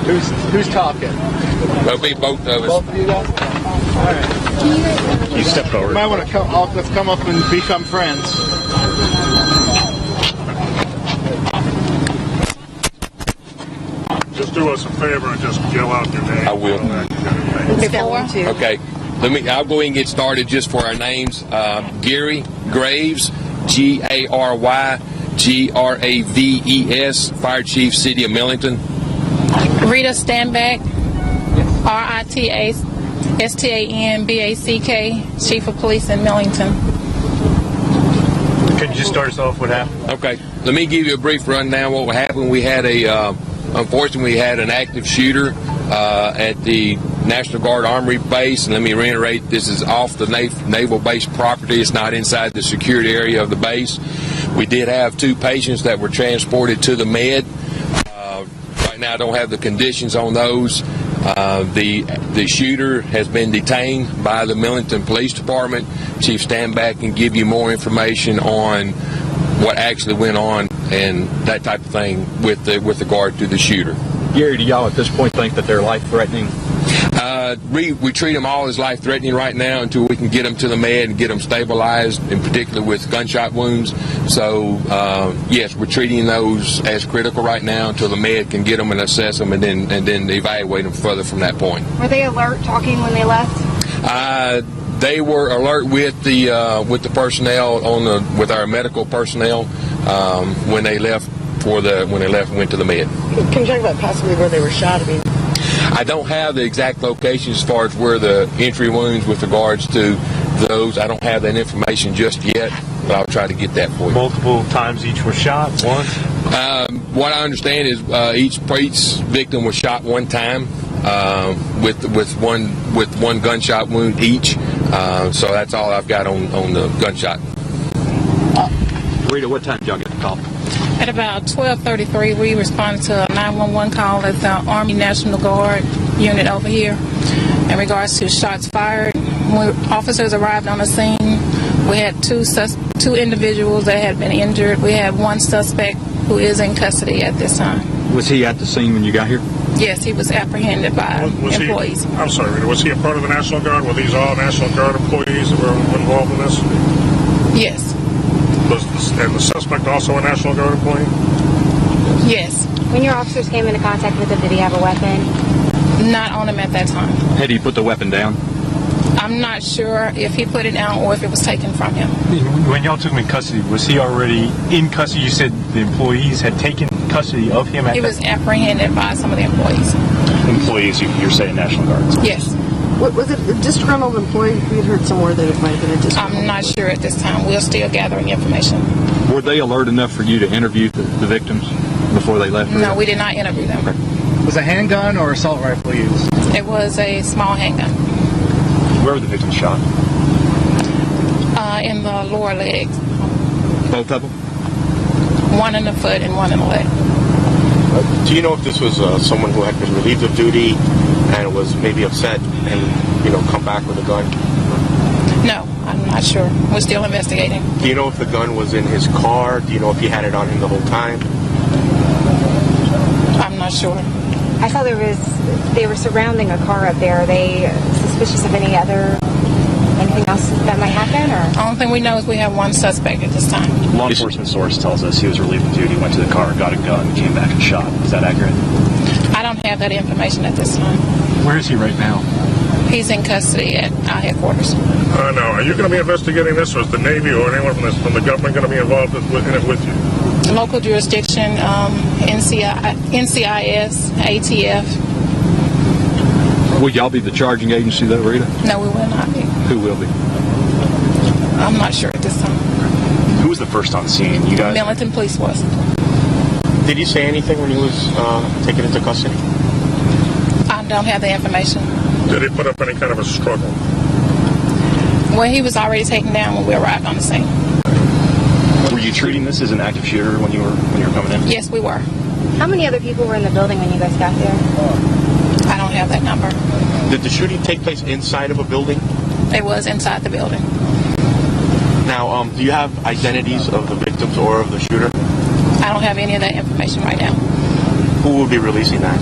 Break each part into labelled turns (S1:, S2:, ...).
S1: Who's talking?
S2: It'll be both of us.
S1: Both of you guys? All right.
S3: You step forward.
S1: You might want to let's come up and become friends.
S3: Just do us a favor and just yell out your name.
S2: I will. Okay. I'll go ahead and get started just for our names. Gary Graves, Gary Graves, Fire Chief, City of Millington.
S4: Rita Stanback, RITA Chief of Police in Millington.
S3: Could you just start us off? What happened?
S2: Okay. Let me give you a brief rundown. What happened? We had unfortunately, we had an active shooter at the National Guard Armory base, and let me reiterate, this is off the naval base property. It's not inside the secured area of the base. We did have 2 patients that were transported to the med. Right now, I don't have the conditions on those. The shooter has been detained by the Millington Police Department. Chief Stanback can give you more information on what actually went on and that type of thing with regard to the shooter.
S5: Gary, do y'all at this point think that they're life-threatening?
S2: We treat them all as life-threatening right now until we can get them to the med and get them stabilized, in particular with gunshot wounds. So, yes, we're treating those as critical right now until the med can get them and assess them and then evaluate them further from that point.
S6: Were they alert talking when they left?
S2: They were alert with the personnel with our medical personnel when they left and went to the med.
S7: Can you talk about possibly where they were shot?
S2: I don't have the exact location as far as where the entry wounds with regards to those. I don't have that information just yet, but I'll try to get that for you.
S3: Multiple times each was shot? Once?
S2: What I understand is each victim was shot one time with one gunshot wound each. So that's all I've got on the gunshot.
S5: Rita, what time did y'all get the call?
S4: At about 12:33, we responded to a 911 call at the Army National Guard unit over here in regards to shots fired. When officers arrived on the scene, we had two individuals that had been injured. We had one suspect who is in custody at this time.
S5: Was he at the scene when you got here?
S4: Yes, he was apprehended by employees.
S3: I'm sorry, Rita, was he a part of the National Guard? Were these all National Guard employees that were involved in this?
S4: Yes.
S3: And the suspect also a National Guard employee?
S4: Yes.
S6: When your officers came into contact with him, did he have a weapon?
S4: Not on him at that time.
S5: Had he put the weapon down?
S4: I'm not sure if he put it down or if it was taken from him.
S3: When y'all took him in custody, was he already in custody? You said the employees had taken custody of him?
S4: He was apprehended by some of the employees.
S3: Employees, you're saying National Guards?
S4: Yes.
S7: Was it a disgruntled employee? We had heard somewhere that it might have been a disgruntled.
S4: I'm not sure at this time. We're still gathering information.
S5: Were they alert enough for you to interview the victims before they left?
S4: No, we did not interview them.
S1: Was a handgun or assault rifle used?
S4: It was a small handgun.
S3: Where were the victims shot?
S4: In the lower legs.
S5: Both of them?
S4: One in the foot and one in the leg.
S8: Do you know if this was someone who had been relieved of duty and was maybe upset and, come back with a gun?
S4: No, I'm not sure. We're still investigating.
S8: Do you know if the gun was in his car? Do you know if he had it on him the whole time?
S4: I'm not sure.
S6: I saw they were surrounding a car up there. Are they suspicious of anything else that might happen? Or?
S4: The only thing we know is we have one suspect at this time.
S3: Law enforcement source tells us he was relieved of duty, went to the car, got a gun, came back and shot. Is that accurate?
S4: I don't have that information at this time.
S3: Where is he right now?
S4: He's in custody at our headquarters.
S3: Now, are you going to be investigating this, or is the Navy or anyone from the government going to be involved in it with you?
S4: Local jurisdiction, NCIS, ATF.
S5: Will y'all be the charging agency, though, Rita?
S4: No, we will not be.
S5: Who will be?
S4: I'm not sure at this time.
S3: Who was the first on scene? You guys?
S4: Millington Police was.
S8: Did he say anything when he was taken into custody?
S4: I don't have the information.
S3: Did he put up any kind of a struggle?
S4: Well, he was already taken down when we arrived on the scene.
S3: Were you treating this as an active shooter when you were coming in?
S4: Yes, we were.
S6: How many other people were in the building when you guys got there?
S4: I don't have that number.
S8: Did the shooting take place inside of a building?
S4: It was inside the building.
S8: Now, do you have identities of the victims or of the shooter?
S4: I don't have any of that information right now.
S8: Who will be releasing that?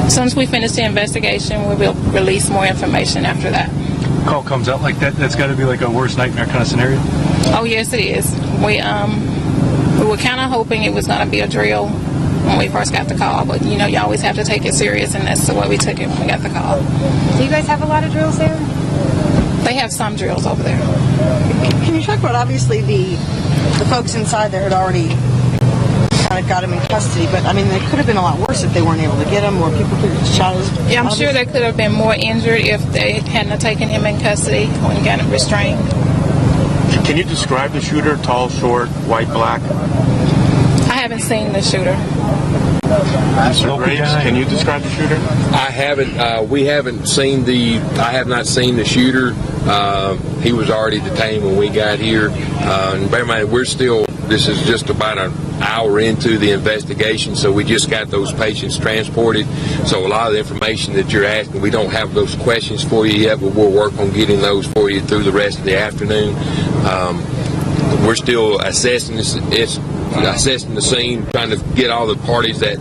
S4: As soon as we finish the investigation, we will release more information after that.
S3: Call comes out like that, that's got to be like a worst nightmare kind of scenario.
S4: Oh yes, it is. We were kind of hoping it was going to be a drill when we first got the call, but you know, you always have to take it serious, and that's the way we took it when we got the call.
S6: Do you guys have a lot of drills there?
S4: They have some drills over there.
S7: Can you talk about, obviously, the folks inside there had already kind of got him in custody, but I mean, it could have been a lot worse if they weren't able to get him, or people could have shot his...
S4: Yeah, I'm sure they could have been more injured if they hadn't taken him in custody when got him restrained.
S8: Can you describe the shooter? Tall, short, white, black?
S4: I haven't seen the shooter.
S8: Mr. Graves, can you describe the shooter?
S2: I haven't. We haven't seen the. I have not seen the shooter. He was already detained when we got here. And bear in mind, we're still. This is just about an hour into the investigation, so we just got those patients transported. So a lot of the information that you're asking, we don't have those questions for you yet, but we'll work on getting those for you through the rest of the afternoon. We're still assessing this. Assessing the scene, trying to get all the parties that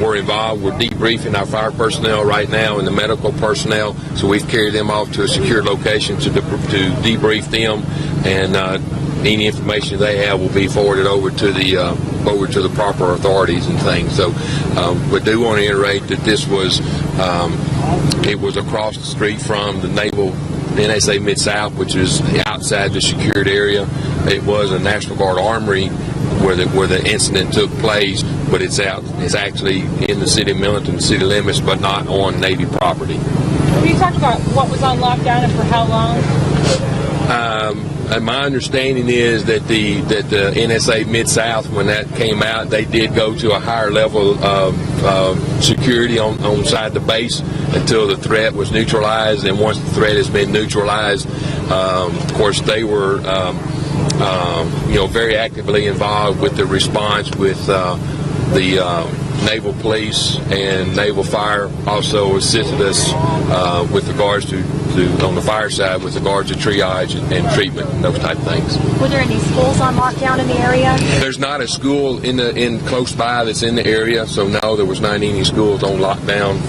S2: were involved. We're debriefing our fire personnel right now and the medical personnel, so we've carried them off to a secure location to debrief them, and any information they have will be forwarded over to the proper authorities and things. So we do want to iterate that this was it was across the street from the Naval NSA Mid-South, which is outside the secured area. It was a National Guard Armory where the incident took place, but it's actually in the city of Millington, city limits, but not on Navy property.
S9: Can you talk about what was on lockdown and for how long?
S2: And my understanding is that the NSA Mid-South, when that came out, they did go to a higher level of security on side the base until the threat was neutralized. And once the threat has been neutralized, of course, they were very actively involved with the response with the Naval Police and Naval Fire. Also assisted us with regards to on the fire side with regards to triage and treatment and those type of things.
S6: Were there any schools on lockdown in the area?
S2: There's not a school in close by that's in the area, so no, there was not any schools on lockdown.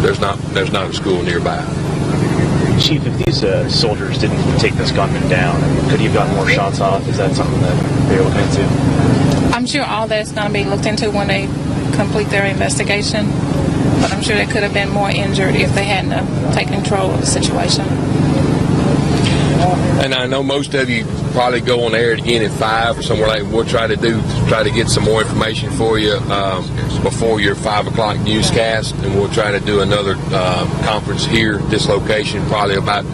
S2: There's not a school nearby.
S10: Chief, if these soldiers didn't take this gunman down, could he have gotten more shots off? Is that something that they're looking into?
S4: I'm sure all that's going to be looked into when they complete their investigation, but I'm sure they could have been more injured if they hadn't taken control of the situation.
S2: And I know most of you probably go on air again at 5 or somewhere like that. We'll try to get some more information for you before your 5 o'clock newscast, and we'll try to do another conference here at this location, probably about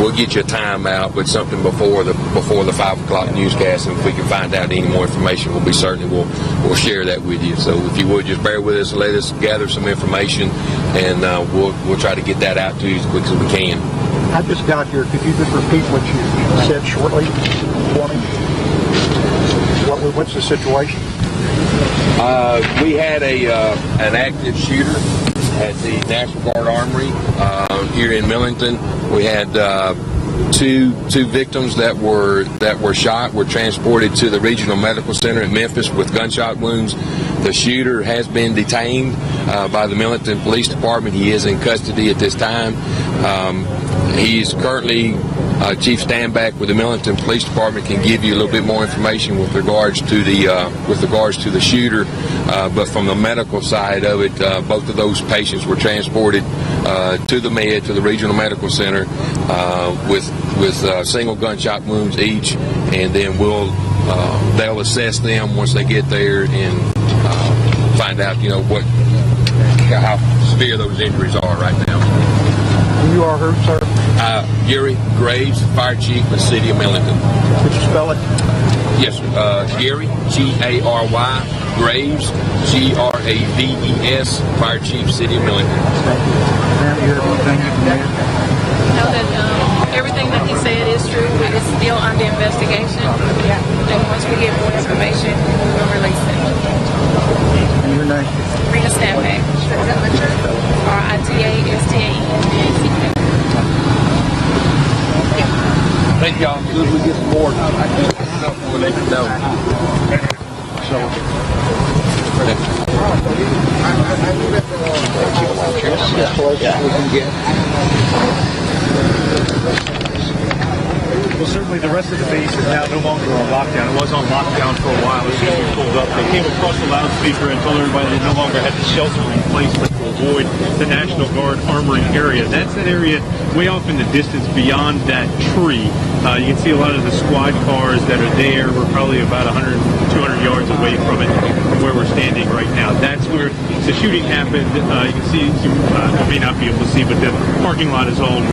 S2: we'll get you a time out, but something before the 5 o'clock newscast, and if we can find out any more information, we'll share that with you. So if you would, just bear with us and let us gather some information, and we'll try to get that out to you as quick as we can.
S11: I just got here. Could you just repeat what you said shortly for me? What's the situation?
S2: We had an active shooter at the National Guard Armory here in Millington. We had two victims that were shot. Were transported to the Regional Medical Center in Memphis with gunshot wounds. The shooter has been detained by the Millington Police Department. He is in custody at this time. He's currently Chief Standback with the Millington Police Department can give you a little bit more information with regards to the shooter. But from the medical side of it, both of those patients were transported to the Regional Medical Center with single gunshot wounds each, and then they'll assess them once they get there and find out how severe those injuries are right now.
S11: You are who, sir?
S2: Gary Graves, Fire Chief of the City of Millington.
S11: Could you spell it?
S2: Yes, sir. Gary, G-A-R-Y, Graves, G-R-A-V-E-S, Fire Chief, City of Millington.
S11: Thank you. Ma'am, you have anything you can add?
S4: Know that everything that he said is true. It's still under investigation. And once we get more information, we'll release it.
S11: And your name?
S4: Rita Standback. R-I-T-A-S-T-A-N.
S2: Thank y'all. As soon as we get some more, we'll let you know.
S11: So
S3: Well, certainly the rest of the base is now no longer on lockdown. It was on lockdown for a while. As soon as we pulled up, they came across the loudspeaker and told everybody they no longer had the shelter in place to avoid the National Guard Armory area. That's that area way off in the distance beyond that tree. You can see a lot of the squad cars that are there. We're probably about 100, 200 yards away from it, from where we're standing right now. That's where the shooting happened. You can see, you may not be able to see, but the parking lot is all